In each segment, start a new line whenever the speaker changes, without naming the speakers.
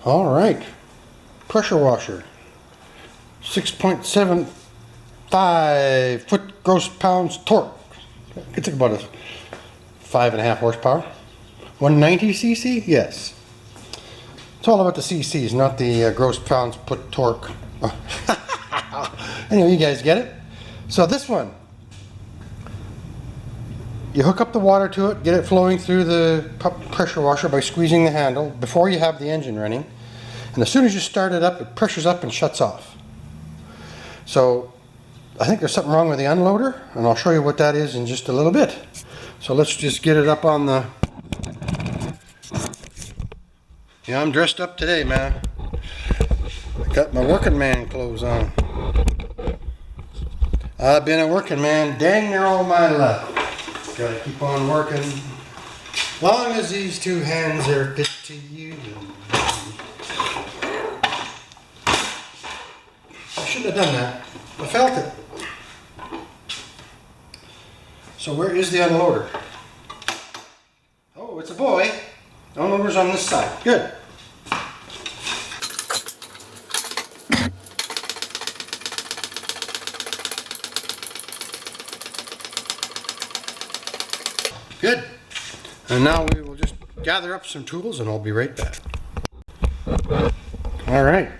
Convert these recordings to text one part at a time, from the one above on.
All right, pressure washer, 6.75 foot gross pounds torque. It's about a 5.5 horsepower. 190 cc? Yes. It's all about the cc's, not the gross pounds put torque. Anyway, you guys get it? So this one, you hook up the water to it, get it flowing through the pressure washer by squeezing the handle before you have the engine running. And as soon as you start it up, it pressures up and shuts off. So I think there's something wrong with the unloader, and I'll show you what that is in just a little bit. So let's just get it up on the... Yeah, I'm dressed up today, man. I got my working man clothes on. I've been a working man dang near all my life. Gotta keep on working. Long as these two hands are fit to use. I shouldn't have done that. I felt it. So where is the unloader? Oh, it's a boy. The unloader's on this side. Good. Good. And now we will just gather up some tools and I'll be right back. All right.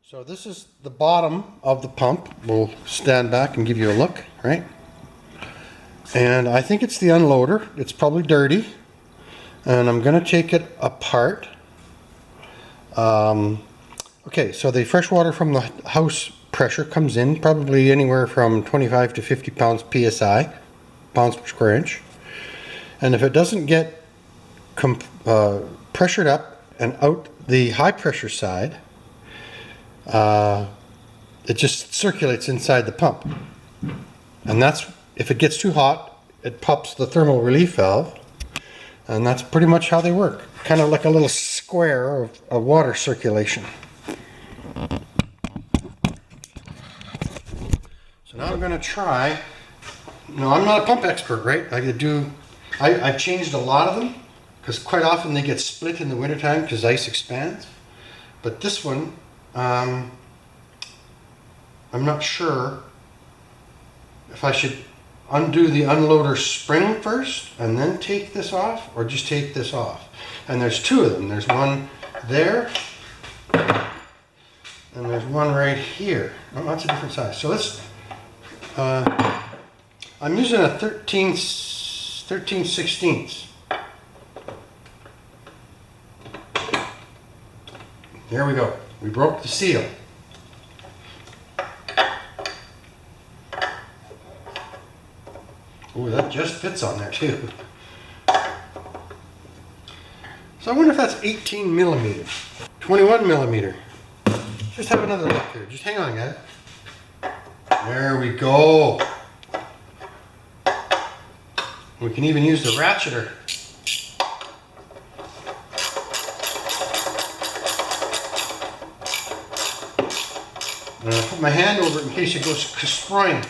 So this is the bottom of the pump. We'll stand back and give you a look, right? And I think it's the unloader. It's probably dirty. And I'm going to take it apart. Okay, so the fresh water from the house pressure comes in probably anywhere from 25 to 50 pounds PSI, pounds per square inch. And if it doesn't get pressured up and out the high pressure side, it just circulates inside the pump. And that's, if it gets too hot, it pops the thermal relief valve, and that's pretty much how they work. Kind of like a little square of water circulation. So now I'm going to try. No, I'm not a pump expert, right? I've changed a lot of them because quite often they get split in the wintertime because ice expands. But this one, I'm not sure if I should undo the unloader spring first and then take this off, or just take this off. And there's two of them. There's one there and there's one right here. Oh, that's a different size. So let's, I'm using a 13/16. There we go. We broke the seal. Oh, that just fits on there too. So I wonder if that's 18 millimeter, 21 millimeter. Just have another look here. Just hang on, guys. There we go. We can even use the ratcheter. And I'll put my hand over it in case it goes destroying.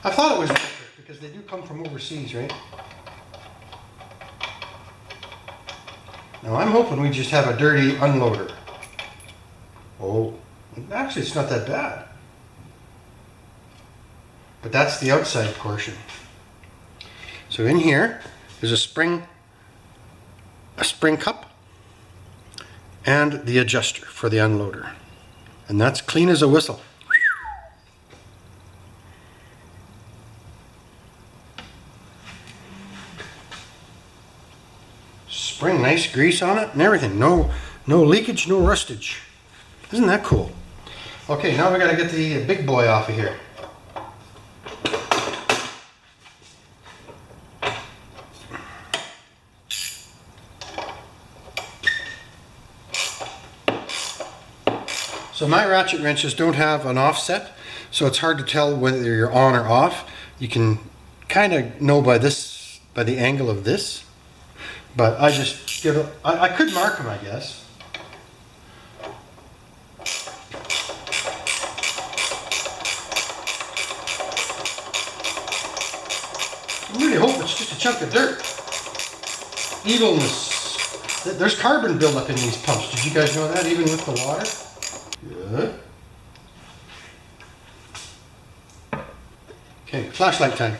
I thought it was electric because they do come from overseas, right? Now I'm hoping we just have a dirty unloader. Oh, actually it's not that bad. But that's the outside portion. So in here, there's a spring cup and the adjuster for the unloader. And that's clean as a whistle. Spring, nice grease on it and everything. No leakage, no rustage. Isn't that cool? Okay, now we gotta get the big boy off of here. So my ratchet wrenches don't have an offset, so it's hard to tell whether you're on or off. You can kind of know by the angle of this, but I just give it, I could mark them, I guess. I really hope it's just a chunk of dirt. Evilness. There's carbon buildup in these pumps. Did you guys know that, even with the water? Good. Okay, flashlight time.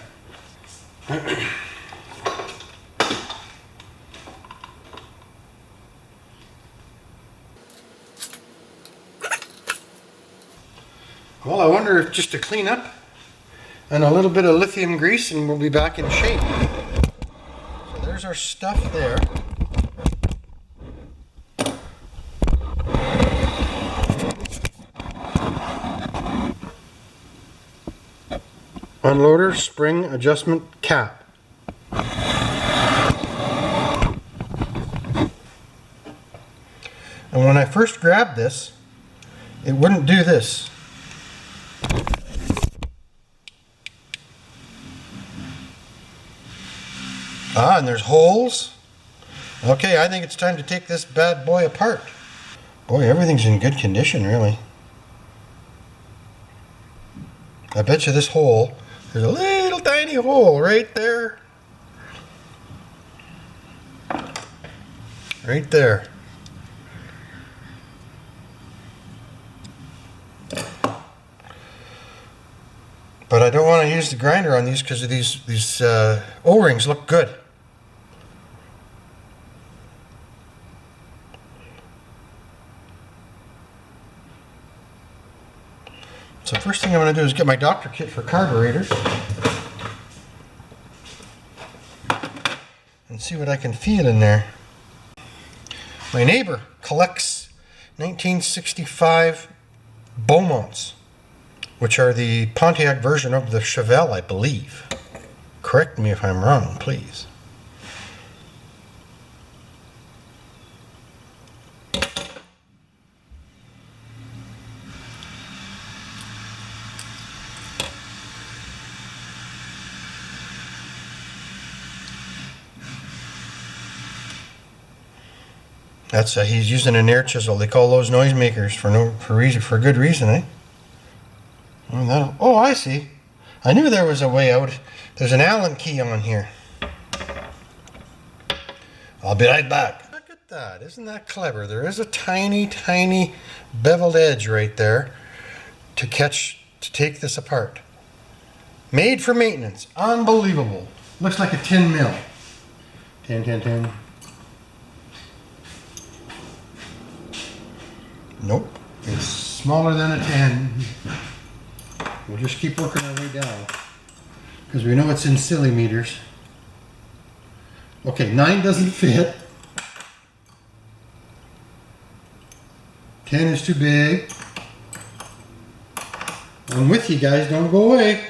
Well, I wonder if just to clean up and a little bit of lithium grease and we'll be back in shape. So there's our stuff there. Unloader spring adjustment cap. And when I first grabbed this, it wouldn't do this. Ah, and there's holes. Okay, I think it's time to take this bad boy apart. Boy, everything's in good condition, really. I bet you this hole, there's a little tiny hole right there. Right there. But I don't want to use the grinder on these because of these O-rings look good. So first thing I'm going to do is get my doctor kit for carburetors and see what I can feel in there. My neighbor collects 1965 Beaumonts, which are the Pontiac version of the Chevelle, I believe. Correct me if I'm wrong, please. That's he's using an air chisel. They call those noisemakers for good reason, eh? Oh, I see. I knew there was a way out. There's an Allen key on here. I'll be right back. Look at that. Isn't that clever? There is a tiny, tiny beveled edge right there to take this apart. Made for maintenance. Unbelievable. Looks like a 10 mil. 10, 10, 10. Nope. It's smaller than a 10. We'll just keep working our way down because we know it's in sillimeters. Okay, 9 doesn't fit. 10 is too big. I'm with you guys, don't go away.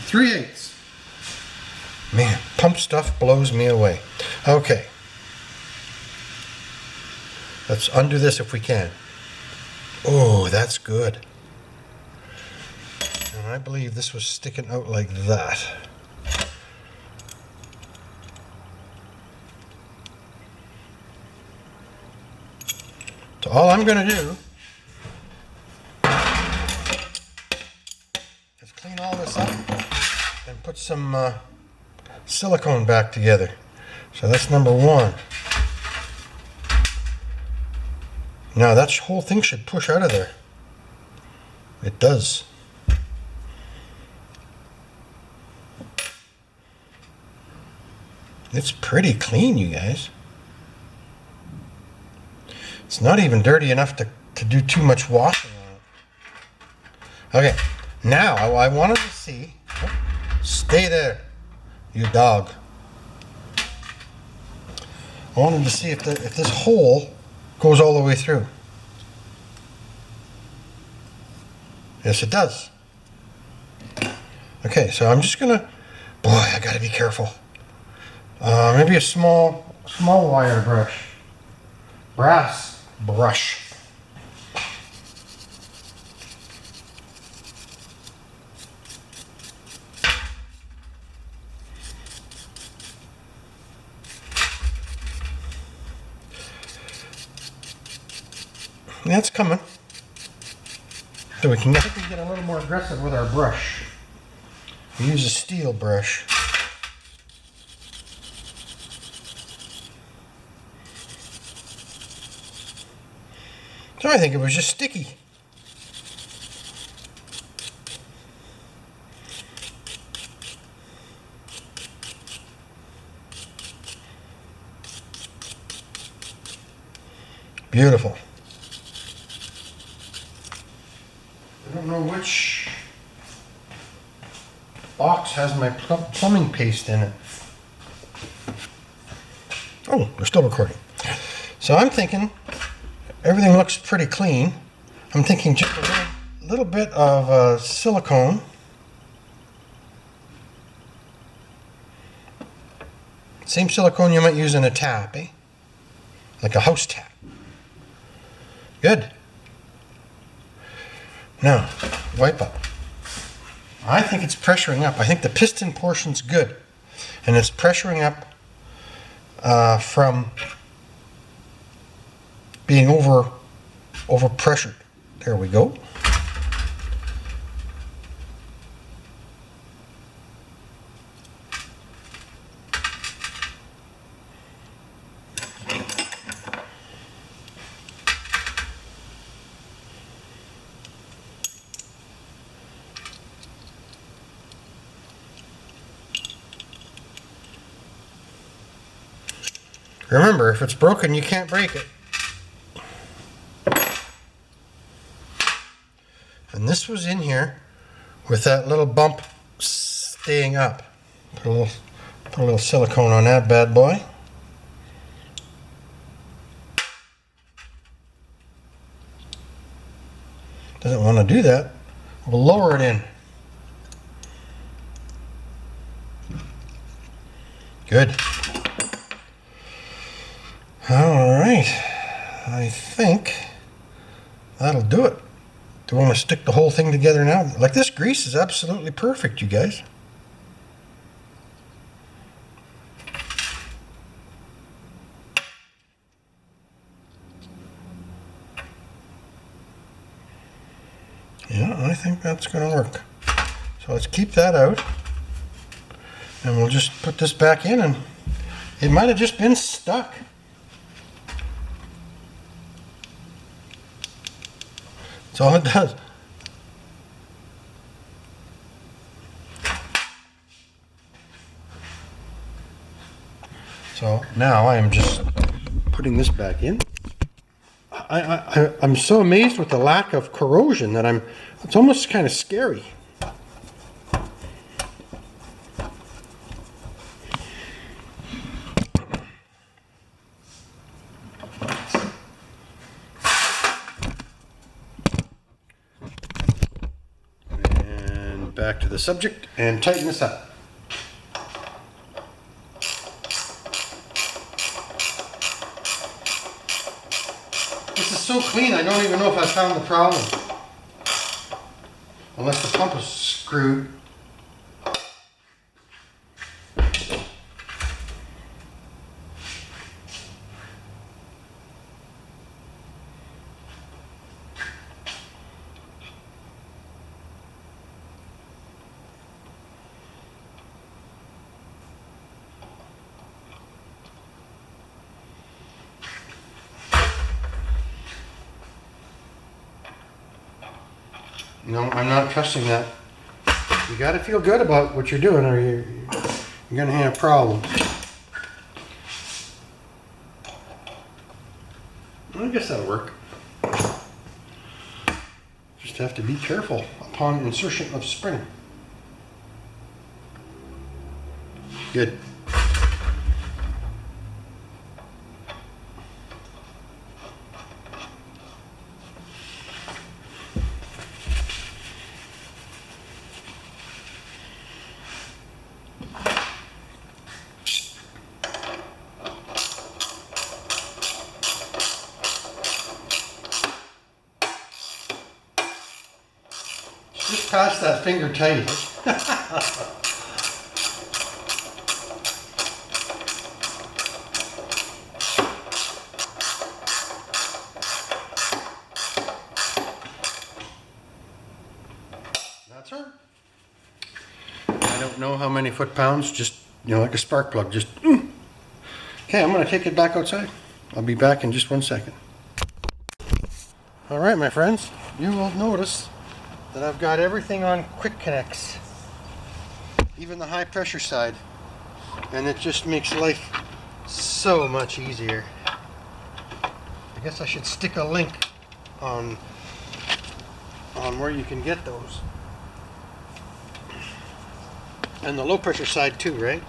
3/8. Man, pump stuff blows me away. Okay. Let's undo this if we can. Oh, that's good. And I believe this was sticking out like that. So all I'm going to do is clean all this up and put some silicone back together. So that's number 1. Now that whole thing should push out of there. It does. It's pretty clean, you guys. It's not even dirty enough to do too much washing on it. Okay, now I wanted to see. Oh, stay there, you dog. I wanted to see if this hole goes all the way through. Yes, it does. Okay, so I'm just gonna, boy, I gotta be careful. Maybe a small wire brush, brass brush. That's coming. So we can get a little more aggressive with our brush. We use a steel brush. So I think it was just sticky. Beautiful. I don't know which box has my plumbing paste in it. Oh, we're still recording. So I'm thinking everything looks pretty clean. I'm thinking just a little bit of silicone. Same silicone you might use in a tap, eh? Like a house tap. Good. Now, wipe up. I think it's pressuring up. I think the piston portion's good. And it's pressuring up from being over pressured. There we go. Remember, if it's broken, you can't break it. And this was in here with that little bump staying up. Put a little silicone on that bad boy. Doesn't want to do that. We'll lower it in. Good. All right, I think that'll do it. Do we want to stick the whole thing together now? Like, this grease is absolutely perfect, you guys. Yeah, I think that's going to work. So let's keep that out. And we'll just put this back in, and it might have just been stuck. That's all it does. So now I am just putting this back in. I'm so amazed with the lack of corrosion that it's almost kind of scary. Back to the subject and tighten this up. This is so clean, I don't even know if I found the problem. Unless the pump is screwed. No, I'm not trusting that. You got to feel good about what you're doing, or you're going to have problems. I guess that'll work. Just have to be careful upon insertion of spring. Good. Just pass that finger tight. That's her. I don't know how many foot-pounds, just, like a spark plug, just, Okay, I'm going to take it back outside. I'll be back in just 1 second. Alright my friends, you will notice that I've got everything on quick connects, even the high pressure side, and it just makes life so much easier. I guess I should stick a link on where you can get those. And the low pressure side too, right?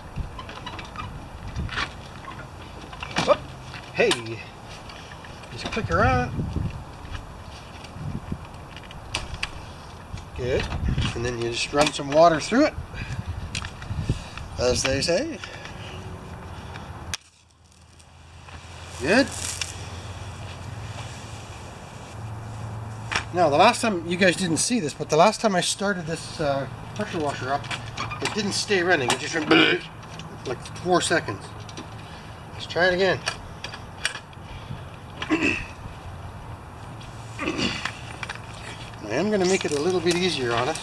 Oh, hey, just click her on. Good. And then you just run some water through it, as they say. Good. Now, the last time, you guys didn't see this, but the last time I started this pressure washer up, it didn't stay running. It just went like 4 seconds. Let's try it again. I am going to make it a little bit easier on it.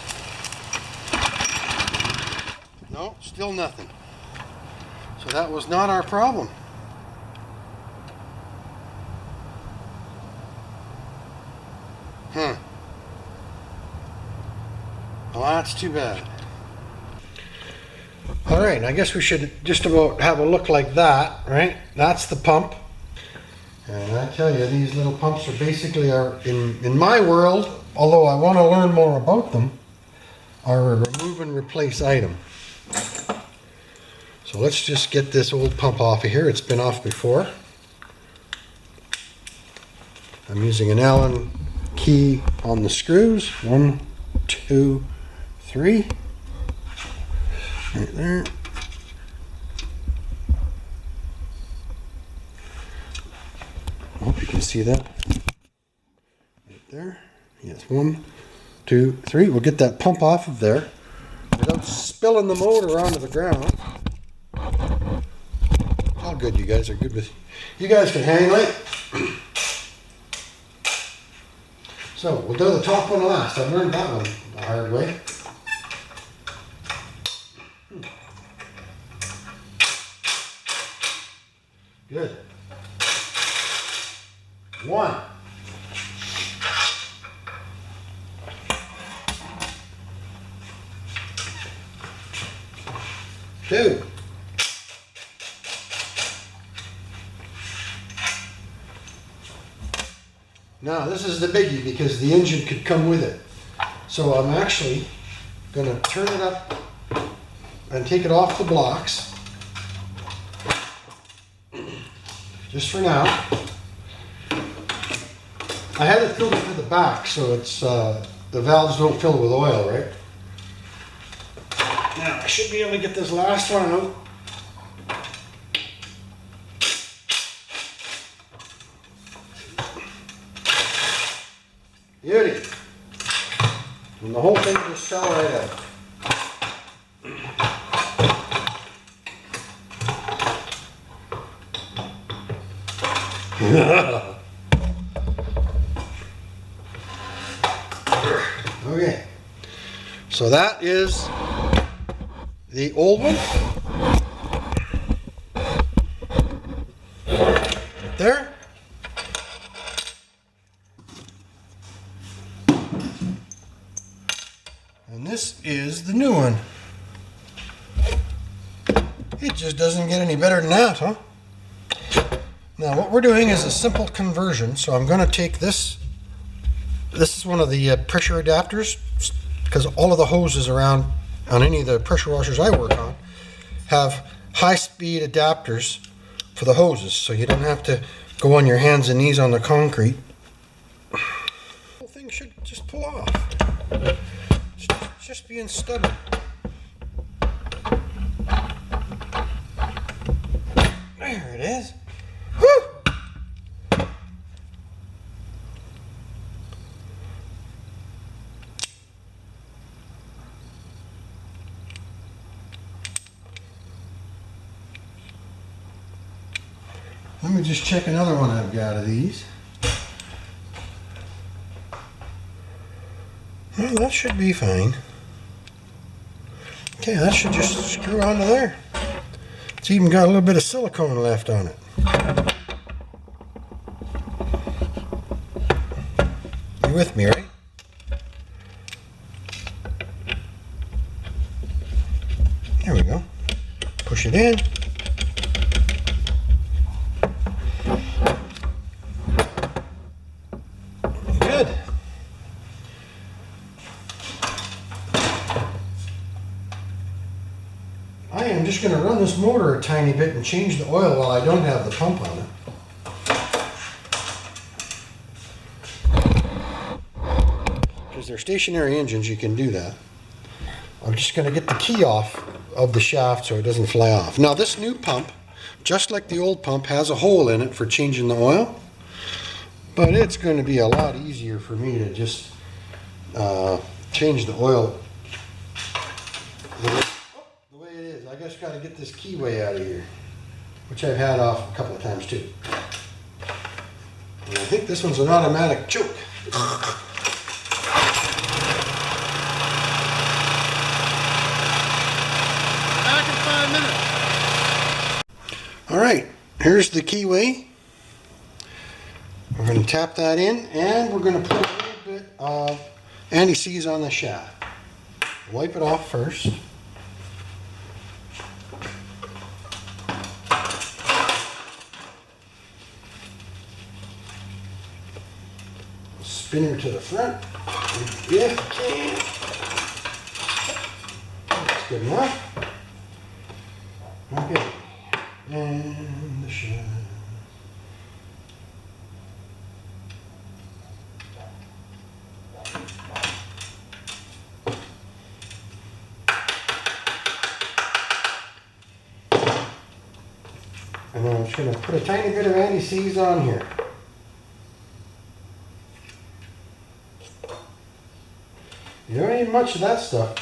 No, still nothing. So that was not our problem. Well, that's too bad. Alright, I guess we should just about have a look like that, right? That's the pump. And I tell you, these little pumps are basically, in my world, although I want to learn more about them, are a remove and replace item. So let's just get this old pump off of here. It's been off before. I'm using an Allen key on the screws. 1, 2, 3. Right there. Hope you can see that. Right there. Yes, 1, 2, 3. We'll get that pump off of there without spilling the motor onto the ground. All good, you guys are good with. You guys can handle it. So we'll do the top one last. I've learned that one the hard way. Good. 1. 2. 'Now this is the biggie because the engine could come with it. So I'm actually going to turn it up and take it off the blocks. Just for now. I had it filled to the back so it's the valves don't fill with oil, right? Now I should be able to get this last one out. Beauty. And the whole thing just fell right out. Okay. So that is the old one. There. And this is the new one. It just doesn't get any better than that, huh? Now what we're doing is a simple conversion. So I'm going to take this. This is one of the pressure adapters, because all of the hoses around on any of the pressure washers I work on have high-speed adapters for the hoses, so you don't have to go on your hands and knees on the concrete. The whole thing should just pull off. It's just being stubborn. There it is. Whew! Let me just check another one I've got of these. Well, that should be fine. Okay, that should just screw onto there. It's even got a little bit of silicone left on it. with me, right? There we go. Push it in. Good. I am just going to run this motor a tiny bit and change the oil while I don't have the pump on it. Because they're stationary engines, you can do that. I'm just going to get the key off of the shaft so it doesn't fly off. Now this new pump, just like the old pump, has a hole in it for changing the oil. But it's going to be a lot easier for me to just change the oil the way it is. I just got to get this keyway out of here, which I've had off a couple of times too. And I think this one's an automatic choke.
Back in 5 minutes.
All right, here's the keyway. We're going to tap that in, and we're going to put a little bit of anti-seize on the shaft. Wipe it off first. Spin her to the front, if I can. That's good enough. Okay, and the shaft. And then I'm just going to put a tiny bit of anti-seize on here. You don't need much of that stuff.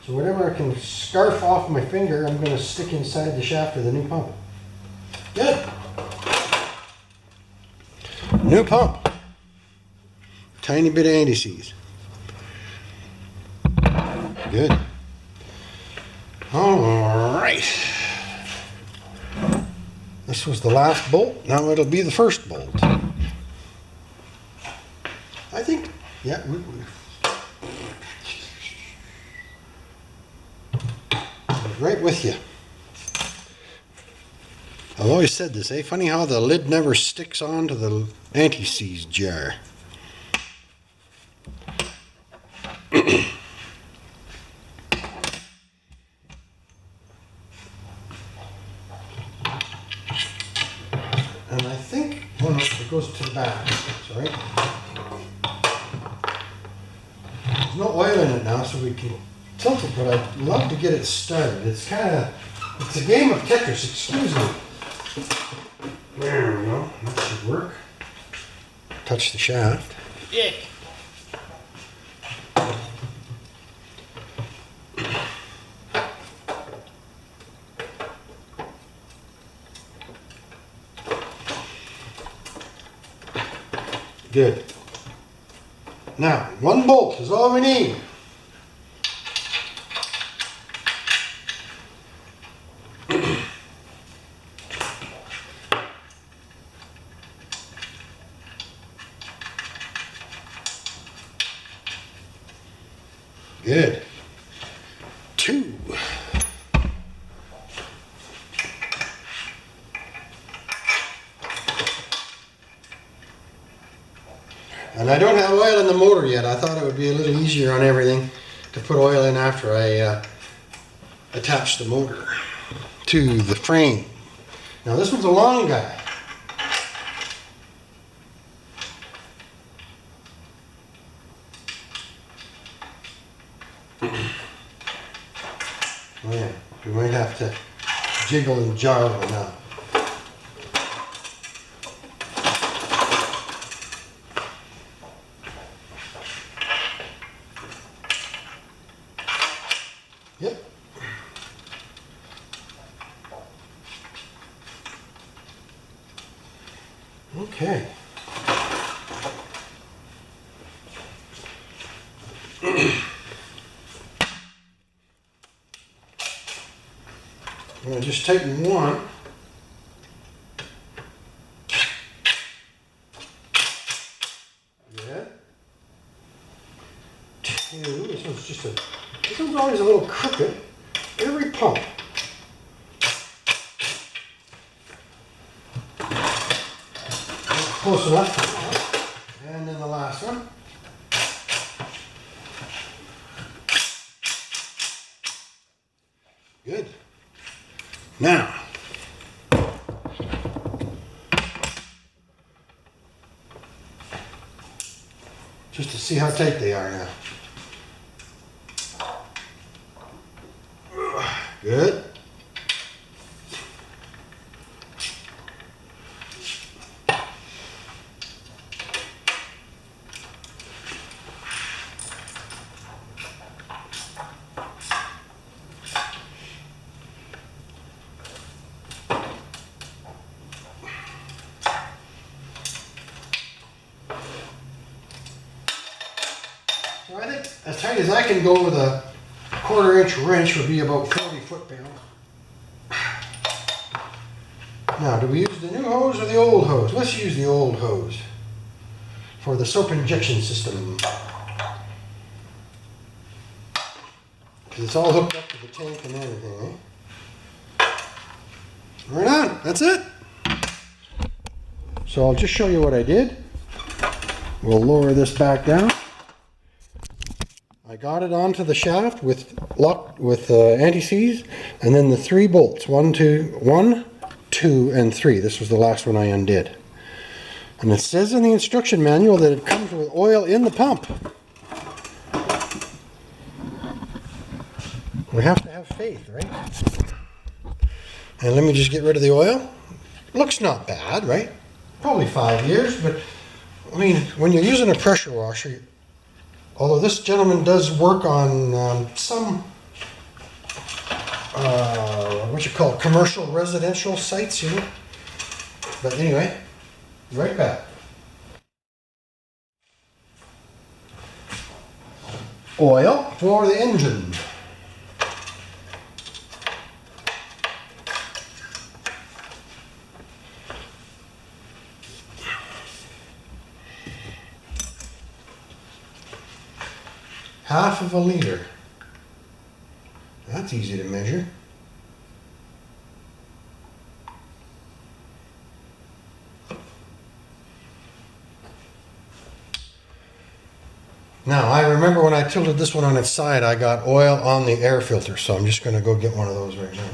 So whatever I can scarf off my finger, I'm going to stick inside the shaft of the new pump. Good. New pump. Tiny bit of anti-seize. Good. All right. This was the last bolt. Now it'll be the first bolt. I think, yeah. Right with you. I've always said this, eh? Funny how the lid never sticks onto the anti-seize jar. And I think, oh no, it goes to the back. Sorry. There's no oil in it now, so we can tilt it, but I'd love to get it started. It's a game of Tetris, excuse me. There we go, that should work. Touch the shaft.
Yeah.
Good. Now, one bolt is all we need. Good. 2. And I don't have oil in the motor yet. I thought it would be a little easier on everything to put oil in after I attach the motor to the frame. Now this one's a long guy. Oh yeah, we might have to jiggle and jar one up. Yep. Okay. I'm going to just tighten one. Good. always a little crooked. Every pump. Close enough. And then the last one. Good. Now, just to see how tight they are now. Good. So I think as tight as I can go with a 1/4 inch wrench would be about 40 foot-pounds. Now, do we use the new hose or the old hose? Let's use the old hose for the soap injection system. Because it's all hooked up to the tank and everything, eh? Right on, that's it. So I'll just show you what I did. We'll lower this back down. I got it onto the shaft with anti-seize, and then the 3 bolts, 1, 2, and 3. This was the last one I undid. And it says in the instruction manual that it comes with oil in the pump. We have to have faith, right? And let me just get rid of the oil. Looks not bad, right? Probably 5 years, but I mean, when you're using a pressure washer, although this gentleman does work on some, what you call commercial residential sites, you know. But anyway, right back. Oil for the engine. Half of a liter. That's easy to measure. Now, I remember when I tilted this one on its side, I got oil on the air filter, so I'm just going to go get one of those right now.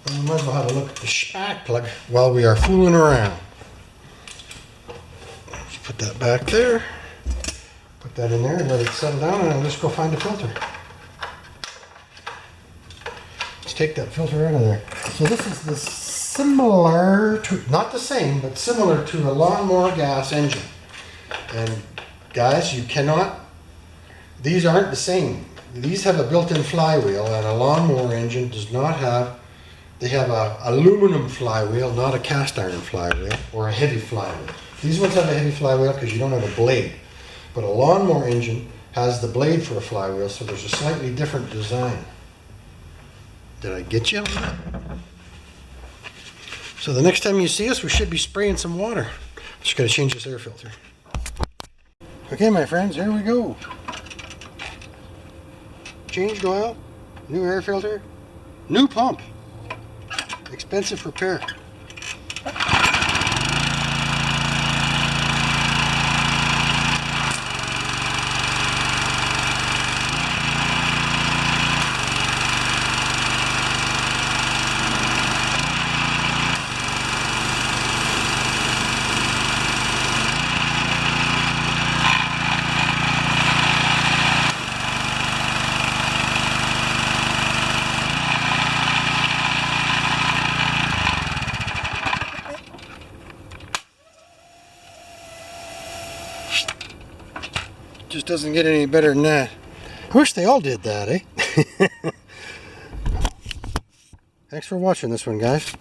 And we might as well have a look at the spark plug while we are fooling around. Let's put that back there. Put that in there and let it settle down, and I'll just go find a filter. Let's take that filter out of there. So this is the similar to, not the same, but similar to a lawnmower gas engine. And guys, you cannot, these aren't the same. These have a built-in flywheel, and a lawnmower engine does not have, they have a aluminum flywheel, not a cast iron flywheel, or a heavy flywheel. These ones have a heavy flywheel because you don't have a blade. But a lawnmower engine has the blade for a flywheel, so there's a slightly different design. Did I get you? So the next time you see us, we should be spraying some water. Just got to change this air filter. Okay, my friends, here we go. Changed oil, new air filter, new pump. Expensive repair. Just doesn't get any better than that. I wish they all did that, eh? Thanks for watching this one, guys.